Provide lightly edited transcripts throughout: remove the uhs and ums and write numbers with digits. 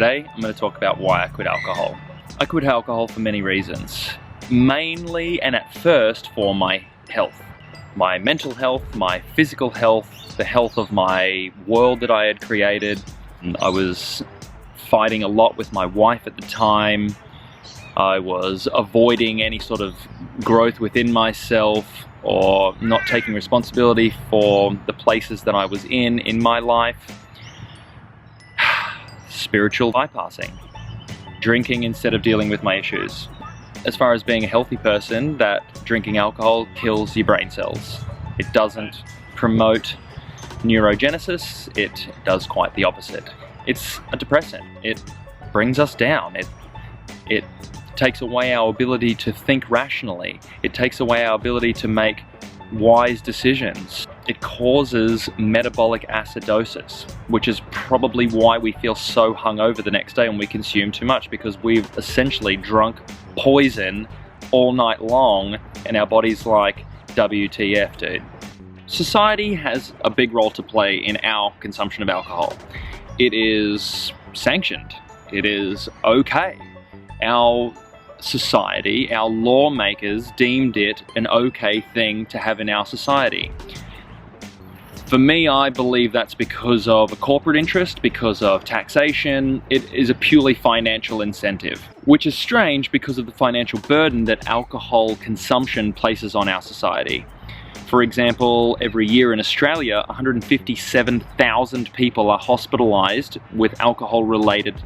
Today, I'm going to talk about why I quit alcohol. I quit alcohol for many reasons. Mainly, and at first, for my health. My mental health, my physical health, the health of my world that I had created. And I was fighting a lot with my wife at the time. I was avoiding any sort of growth within myself or not taking responsibility for the places that I was in my life. Spiritual bypassing. Drinking instead of dealing with my issues. As far as being a healthy person, that drinking alcohol kills your brain cells. It doesn't promote neurogenesis, it does quite the opposite. It's a depressant. It brings us down. It takes away our ability to think rationally. It takes away our ability to make wise decisions. It causes metabolic acidosis, which is probably why we feel so hungover the next day when we consume too much, because we've essentially drunk poison all night long and our body's like, WTF, dude. Society has a big role to play in our consumption of alcohol. It is sanctioned. It is okay. Our society, our lawmakers deemed it an okay thing to have in our society. For me, I believe that's because of a corporate interest, because of taxation. It is a purely financial incentive, which is strange because of the financial burden that alcohol consumption places on our society. For example, every year in Australia, 157,000 people are hospitalized with alcohol-related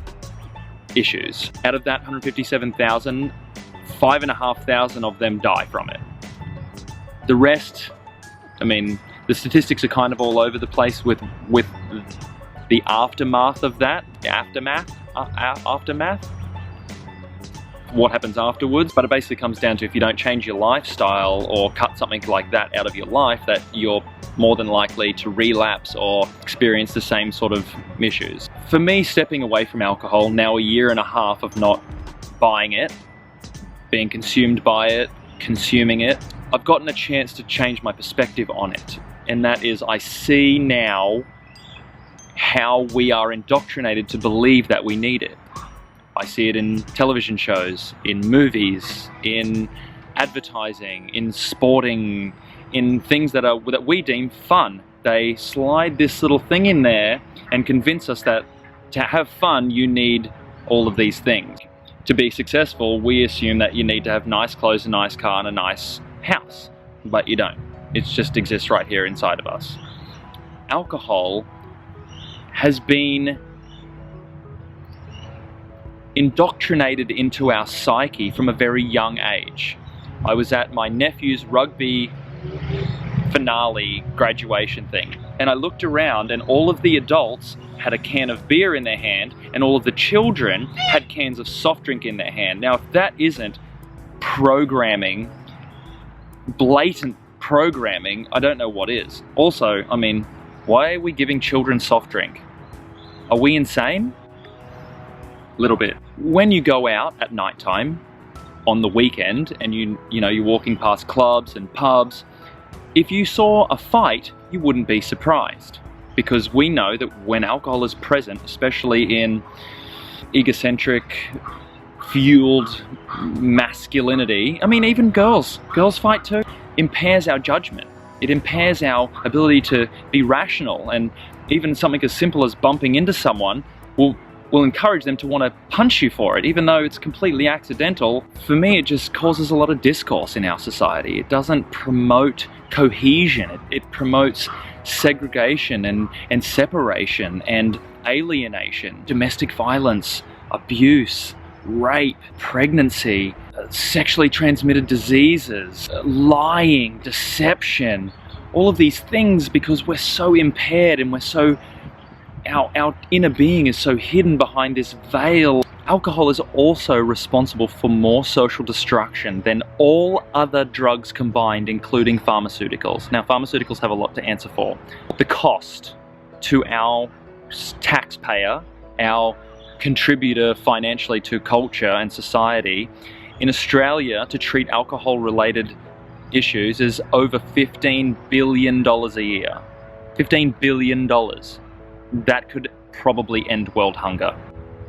issues. Out of that 157,000, 5,500 of them die from it. The rest, I mean, the statistics are kind of all over the place with the aftermath of that, aftermath, what happens afterwards. But it basically comes down to, if you don't change your lifestyle or cut something like that out of your life, that you're more than likely to relapse or experience the same sort of issues. For me, stepping away from alcohol, now a year and a half of not buying it, being consumed by it, consuming it, I've gotten a chance to change my perspective on it. And that is, I see now how we are indoctrinated to believe that we need it. I see it in television shows, in movies, in advertising, in sporting, in things that we deem fun. They slide this little thing in there and convince us that to have fun, you need all of these things. To be successful, we assume that you need to have nice clothes, a nice car, and a nice house, but you don't. It just exists right here inside of us. Alcohol has been indoctrinated into our psyche from a very young age. I was at my nephew's rugby finale graduation thing, and I looked around and all of the adults had a can of beer in their hand and all of the children had cans of soft drink in their hand. Now, if that isn't programming, blatant programming, I don't know what is. Also, I mean, why are we giving children soft drink? Are we insane? Little bit. When you go out at nighttime on the weekend and you're walking past clubs and pubs, if you saw a fight, you wouldn't be surprised, because we know that when alcohol is present, especially in egocentric, fueled masculinity, I mean, even girls fight too, impairs our judgment. It impairs our ability to be rational, and even something as simple as bumping into someone will encourage them to want to punch you for it, even though it's completely accidental. For me, it just causes a lot of discourse in our society. It doesn't promote cohesion. It promotes segregation and separation and alienation, domestic violence, abuse, rape, pregnancy, sexually transmitted diseases, lying, deception, all of these things, because we're so impaired and we're so our inner being is so hidden behind this veil. Alcohol is also responsible for more social destruction than all other drugs combined, including pharmaceuticals. Now, pharmaceuticals have a lot to answer for. The cost to our taxpayer, our contributor financially to culture and society, in Australia to treat alcohol-related issues is over $15 billion a year. $15 billion. That could probably end world hunger.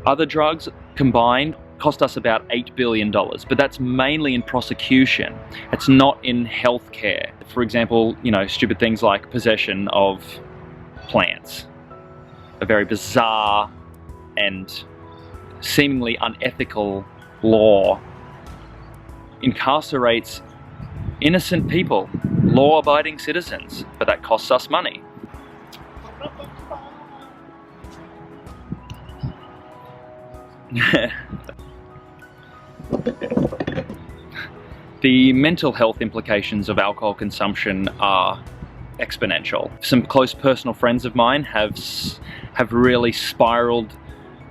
Other drugs combined cost us about $8 billion, but that's mainly in prosecution. It's not in healthcare. For example, stupid things like possession of plants. A very bizarre and seemingly unethical law incarcerates innocent people, law-abiding citizens, but that costs us money. The mental health implications of alcohol consumption are exponential. Some close personal friends of mine have really spiraled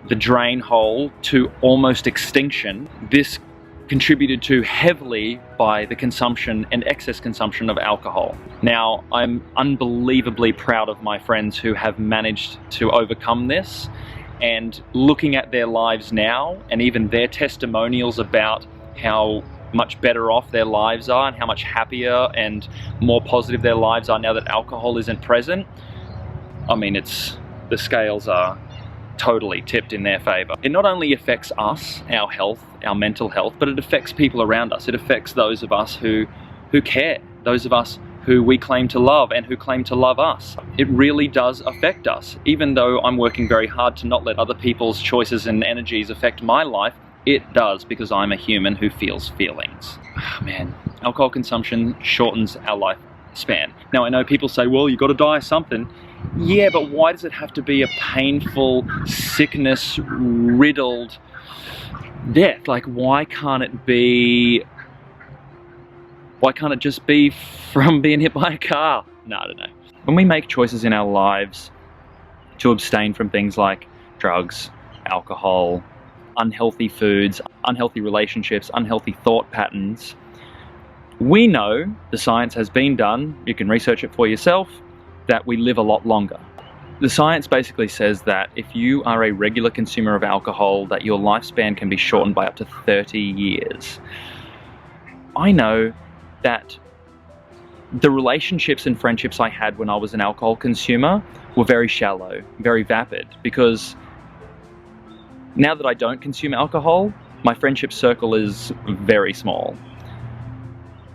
the drain hole to almost extinction. This contributed to heavily by the consumption and excess consumption of alcohol. Now, I'm unbelievably proud of my friends who have managed to overcome this, and looking at their lives now and even their testimonials about how much better off their lives are and how much happier and more positive their lives are now that alcohol isn't present. I mean, the scales are totally tipped in their favor. It not only affects us, our health, our mental health, but it affects people around us. It affects those of us who care, those of us who we claim to love and who claim to love us. It really does affect us. Even though I'm working very hard to not let other people's choices and energies affect my life, it does, because I'm a human who feels feelings. Oh, man, alcohol consumption shortens our lifespan. Now, I know people say, well, you gotta die of something. Yeah, but why does it have to be a painful, sickness-riddled death? Like, why can't it just be from being hit by a car? No, I don't know. When we make choices in our lives to abstain from things like drugs, alcohol, unhealthy foods, unhealthy relationships, unhealthy thought patterns, we know, the science has been done, you can research it for yourself, that we live a lot longer. The science basically says that if you are a regular consumer of alcohol, that your lifespan can be shortened by up to 30 years. I know that the relationships and friendships I had when I was an alcohol consumer were very shallow, very vapid, because now that I don't consume alcohol, my friendship circle is very small.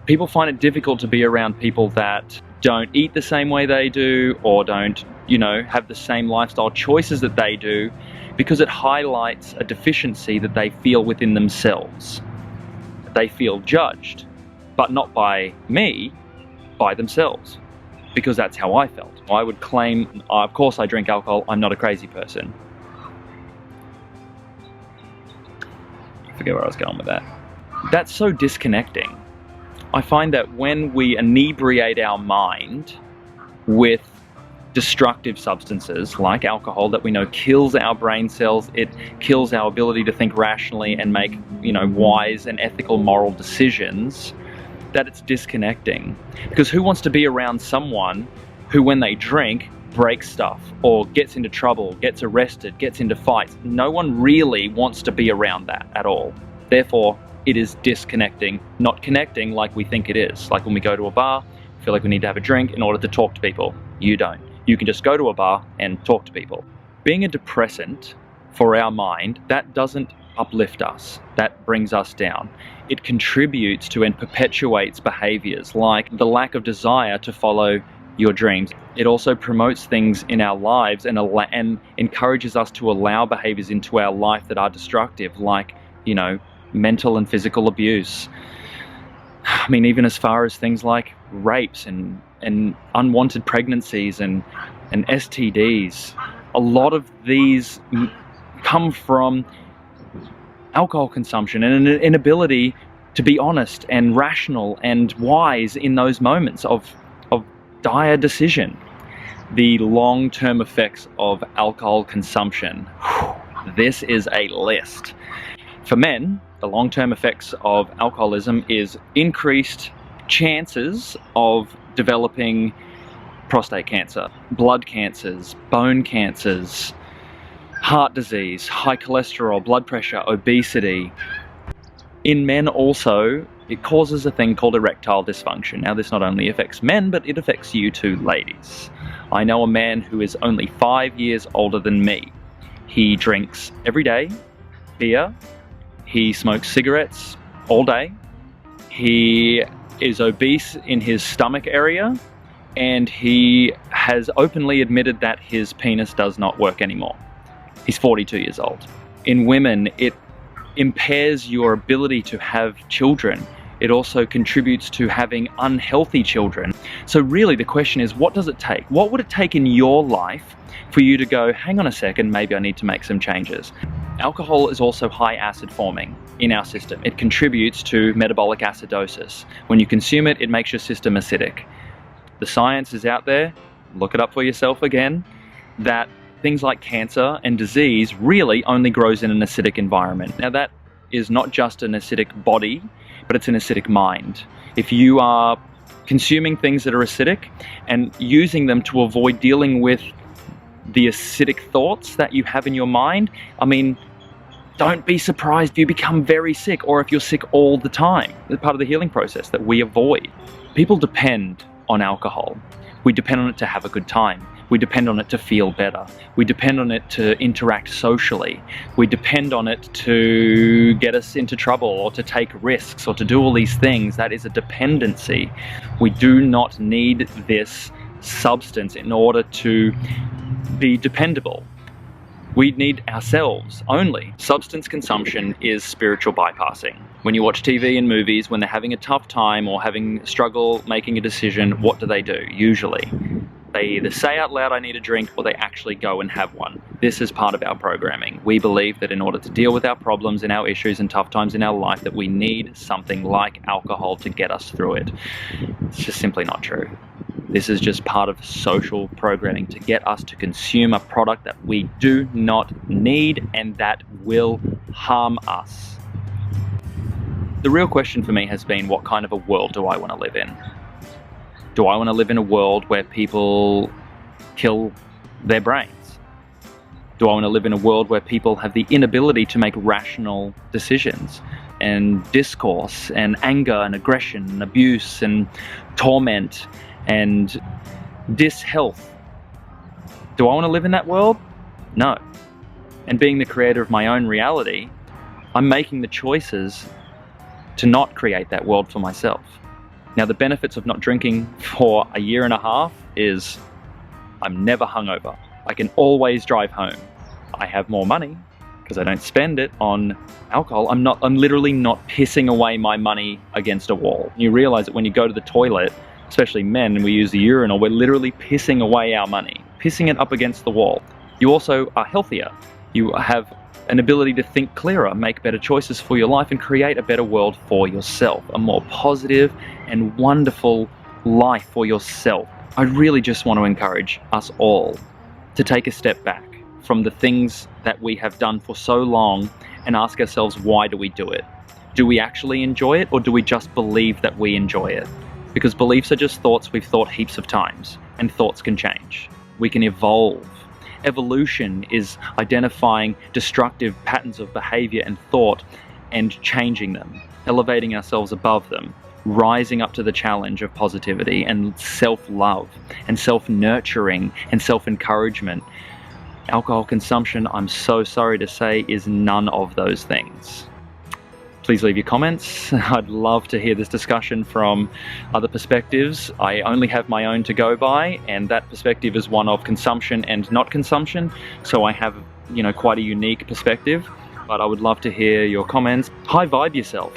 People find it difficult to be around people that don't eat the same way they do, or don't, have the same lifestyle choices that they do, because it highlights a deficiency that they feel within themselves. They feel judged, but not by me, by themselves, because that's how I felt. I would claim, of course I drink alcohol, I'm not a crazy person. I forget where I was going with that. That's so disconnecting. I find that when we inebriate our mind with destructive substances like alcohol that we know kills our brain cells, it kills our ability to think rationally and make, wise and ethical moral decisions, that it's disconnecting. Because who wants to be around someone who, when they drink, breaks stuff or gets into trouble, gets arrested, gets into fights? No one really wants to be around that at all. Therefore, it is disconnecting, not connecting like we think it is. Like when we go to a bar, feel like we need to have a drink in order to talk to people. You don't. You can just go to a bar and talk to people. Being a depressant for our mind, that doesn't uplift us. That brings us down. It contributes to and perpetuates behaviors like the lack of desire to follow your dreams. It also promotes things in our lives and encourages us to allow behaviors into our life that are destructive, like, mental and physical abuse. I mean, even as far as things like rapes and unwanted pregnancies and STDs. A lot of these come from alcohol consumption and an inability to be honest and rational and wise in those moments of dire decision. The long-term effects of alcohol consumption. This is a list. For men, the long-term effects of alcoholism is increased chances of developing prostate cancer, blood cancers, bone cancers, heart disease, high cholesterol, blood pressure, obesity. In men also, it causes a thing called erectile dysfunction. Now, this not only affects men, but it affects you too, ladies. I know a man who is only 5 years older than me. He drinks every day, beer, he smokes cigarettes all day, he is obese in his stomach area, and he has openly admitted that his penis does not work anymore. He's 42 years old. In women, it impairs your ability to have children. It also contributes to having unhealthy children. So really the question is, what does it take? What would it take in your life for you to go, hang on a second, maybe I need to make some changes? Alcohol is also high acid forming in our system. It contributes to metabolic acidosis. When you consume it, it makes your system acidic. The science is out there, look it up for yourself again, that things like cancer and disease really only grows in an acidic environment. Now that is not just an acidic body, but it's an acidic mind. If you are consuming things that are acidic and using them to avoid dealing with the acidic thoughts that you have in your mind, I mean, don't be surprised if you become very sick, or if you're sick all the time. It's part of the healing process that we avoid. People depend on alcohol. We depend on it to have a good time. We depend on it to feel better. We depend on it to interact socially. We depend on it to get us into trouble or to take risks or to do all these things. That is a dependency. We do not need this substance in order to be dependable. We need ourselves only. Substance consumption is spiritual bypassing. When you watch TV and movies, when they're having a tough time or having struggle making a decision, what do? Usually, they either say out loud, I need a drink, or they actually go and have one. This is part of our programming. We believe that in order to deal with our problems and our issues and tough times in our life, that we need something like alcohol to get us through it. It's just simply not true. This is just part of social programming to get us to consume a product that we do not need and that will harm us. The real question for me has been, what kind of a world do I want to live in? Do I want to live in a world where people kill their brains? Do I want to live in a world where people have the inability to make rational decisions, and discourse and anger and aggression and abuse and torment and dishealth? Do I want to live in that world? No. And being the creator of my own reality, I'm making the choices to not create that world for myself. Now, the benefits of not drinking for a year and a half is I'm never hungover. I can always drive home. I have more money because I don't spend it on alcohol. I'm literally not pissing away my money against a wall. You realize that when you go to the toilet, especially men, and we use the urinal, we're literally pissing away our money, pissing it up against the wall. You also are healthier. You have an ability to think clearer, make better choices for your life, and create a better world for yourself, a more positive and wonderful life for yourself. I really just want to encourage us all to take a step back from the things that we have done for so long and ask ourselves, why do we do it? Do we actually enjoy it, or do we just believe that we enjoy it? Because beliefs are just thoughts we've thought heaps of times, and thoughts can change. We can evolve. Evolution is identifying destructive patterns of behavior and thought and changing them, elevating ourselves above them, rising up to the challenge of positivity and self-love and self-nurturing and self-encouragement. Alcohol consumption, I'm so sorry to say, is none of those things. Please leave your comments. I'd love to hear this discussion from other perspectives. I only have my own to go by, and that perspective is one of consumption and not consumption. So I have, quite a unique perspective, but I would love to hear your comments. High vibe yourself.